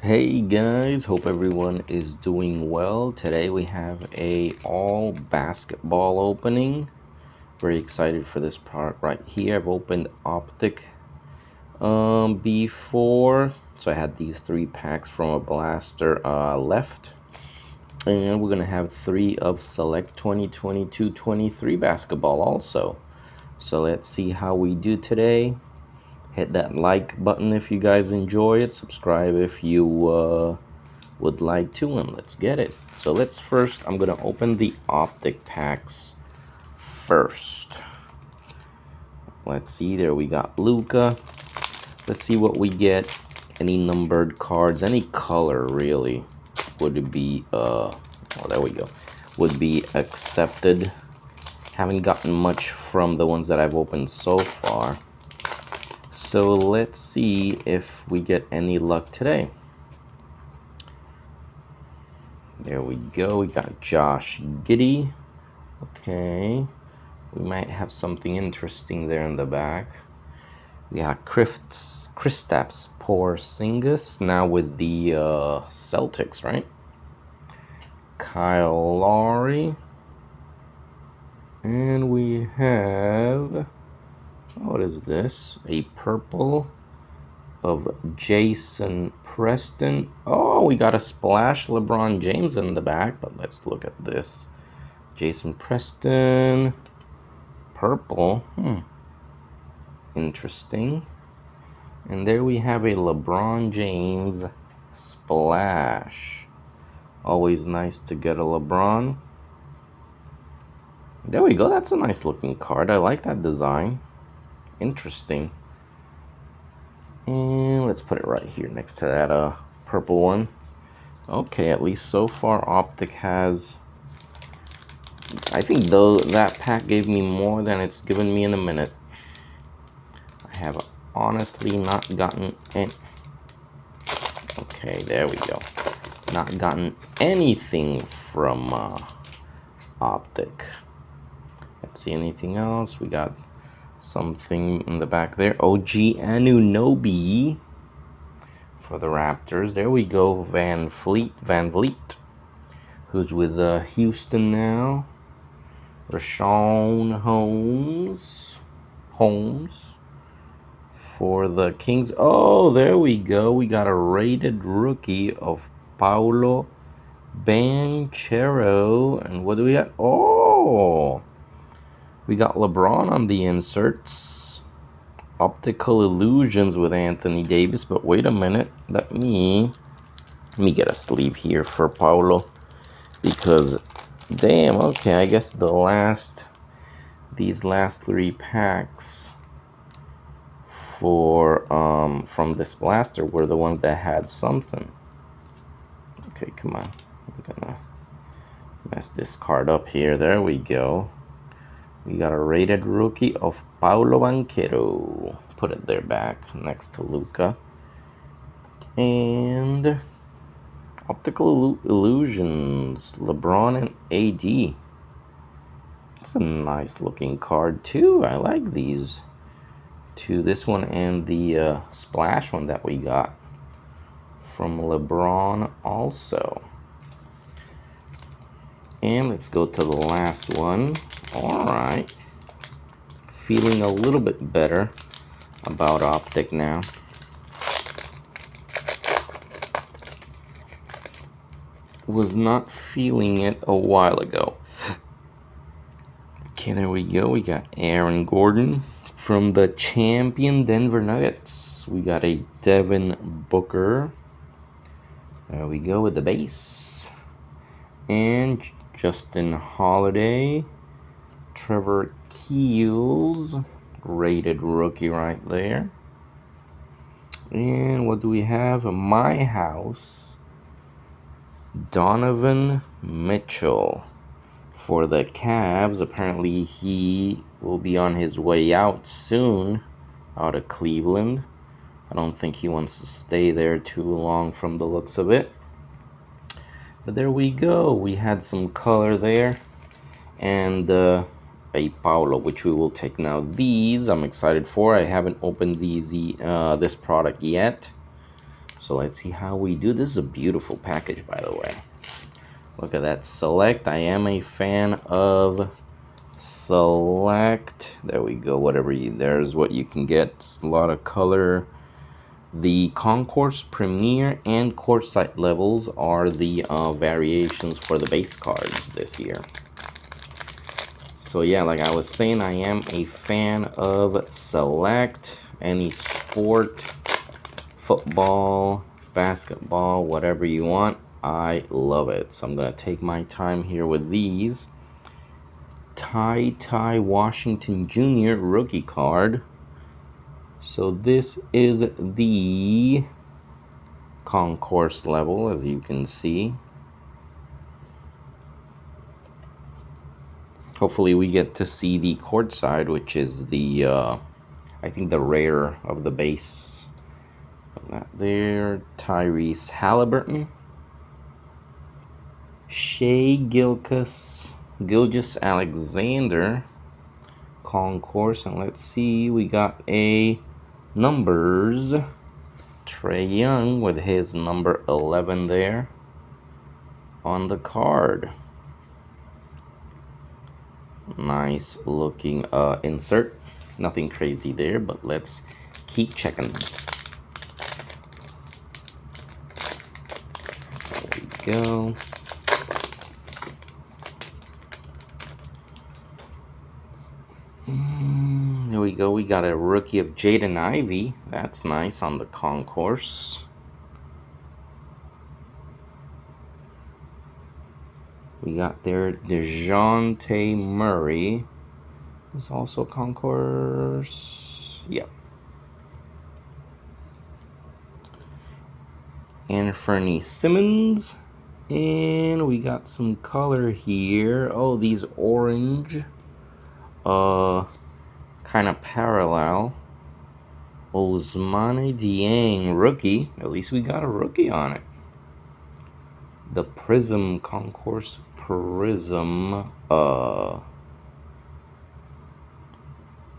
Hey guys, hope everyone is doing well. Today we have a all basketball opening. Very excited for this product right here. I've opened Optic before, so I had these 3 packs from a blaster left, and we're gonna have 3 of select 2022-23 basketball also. So let's see how we do today. Hit that like button if you guys enjoy it. Subscribe if you would like to, and let's get it. So I'm gonna open the Optic packs first. Let's see, there we got Luca. Let's see what we get. Any numbered cards, any color really would be there we go, would be accepted. Haven't gotten much from the ones that I've opened so far, so let's see if we get any luck today. There we go. We got Josh Giddey. Okay. We might have something interesting there in the back. We got Kristaps Porzingis now with the Celtics, right? Kyle Lowry. And we have, what is this? A purple of Jason Preston. Oh, we got a splash LeBron James in the back, but let's look at this. Jason Preston, purple. Interesting. And there we have a LeBron James splash. Always nice to get a LeBron. There we go. That's a nice looking card. I like that design. Interesting. And let's put it right here next to that purple one. Okay, at least so far Optic has, I think though that pack gave me more than it's given me in a minute. I have honestly not gotten any. Okay, there we go. Not gotten anything from Optic. Let's see anything else. We got something in the back there. OG Anunoby for the Raptors. There we go. Van Vliet, who's with Houston now. Rashawn Holmes for the Kings. Oh, there we go. We got a rated rookie of Paolo Banchero. And what do we got? Oh, we got LeBron on the inserts. Optical Illusions with Anthony Davis. But wait a minute. Let me get a sleeve here for Paolo, because damn, okay, I guess these last 3 packs for from this blaster were the ones that had something. Okay, come on. I'm gonna mess this card up here. There we go. We got a rated rookie of Paolo Banchero. Put it there back next to Luca. And Optical Illusions, LeBron and AD. It's a nice looking card too. I like these two. This one and the splash one that we got from LeBron also. And let's go to the last one. All right. Feeling a little bit better about Optic now. Was not feeling it a while ago. Okay, there we go. We got Aaron Gordon from the champion Denver Nuggets. We got a Devin Booker. There we go with the base. And Justin Holiday. Trevor Keels, rated rookie right there. And what do we have? My House, Donovan Mitchell for the Cavs. Apparently he will be on his way out soon, out of Cleveland. I don't think he wants to stay there too long from the looks of it. But there we go. We had some color there. And a Paolo, which we will take now. These I'm excited for. I haven't opened this product yet, So let's see how we do. This is a beautiful package, by the way. Look at that. Select. I am a fan of Select. There we go. There's what you can get. It's a lot of color. The Concourse, Premier, and Courtside levels are the variations for the base cards this year. So yeah, like I was saying, I am a fan of Select. Any sport, football, basketball, whatever you want, I love it. So I'm going to take my time here with these. Ty Washington Jr. rookie card. So this is the Concourse level, as you can see. Hopefully we get to see the Courtside, which is the, I think the rare of the base. Put that there. Tyrese Halliburton. Shea Gilgeous-Alexander Concourse, and let's see, we got a numbers. Trae Young with his number 11 there on the card. Nice looking insert. Nothing crazy there, but let's keep checking. There we go. Here we go. We got a rookie of Jaden Ivey. That's nice on the Concourse. We got there DeJounte Murray. Is also Concourse. Yep. Anthony Simmons. And we got some color here. Oh, these orange. Kind of parallel. Ousmane Dieng rookie. At least we got a rookie on it. The Prism Concourse Prism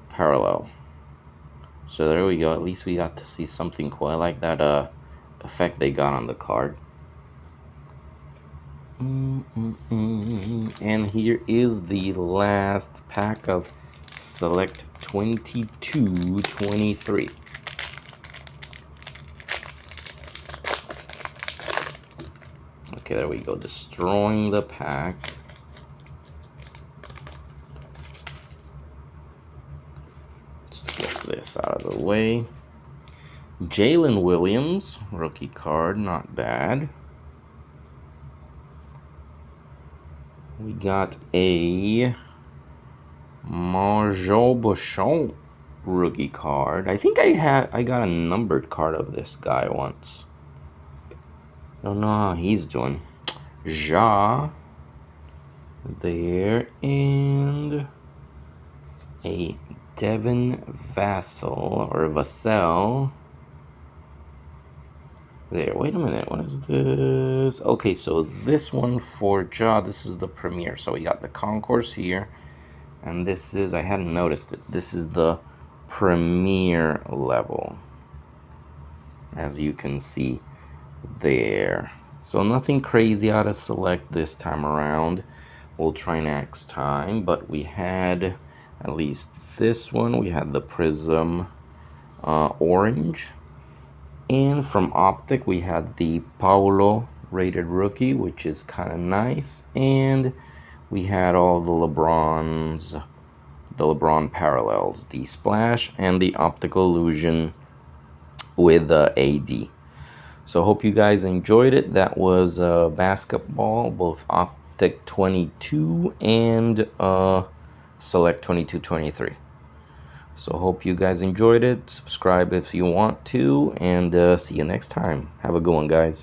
parallel. So there we go. At least we got to see something cool. I like that effect they got on the card. And here is the last pack of Select 22-23. Okay, there we go. Destroying the pack. Let's get this out of the way. Jalen Williams, rookie card, not bad. We got a Marjol Bouchon rookie card. I think I got a numbered card of this guy once. Don't know how he's doing. Ja there, and a Devin Vassell there. Wait a minute, what is this? Okay, so this one for Ja, this is the Premier. So we got the Concourse here, and this is, I hadn't noticed it, this is the Premier level, as you can see there. So nothing crazy out of Select this time around. We'll try next time, but we had at least this one. We had the Prism orange. And from Optic, we had the Paulo rated rookie, which is kind of nice. And we had all the LeBron parallels, the Splash and the Optical Illusion with AD. So hope you guys enjoyed it. That was basketball, both Optic 22 and Select 22-23. So hope you guys enjoyed it. Subscribe if you want to, and see you next time. Have a good one, guys.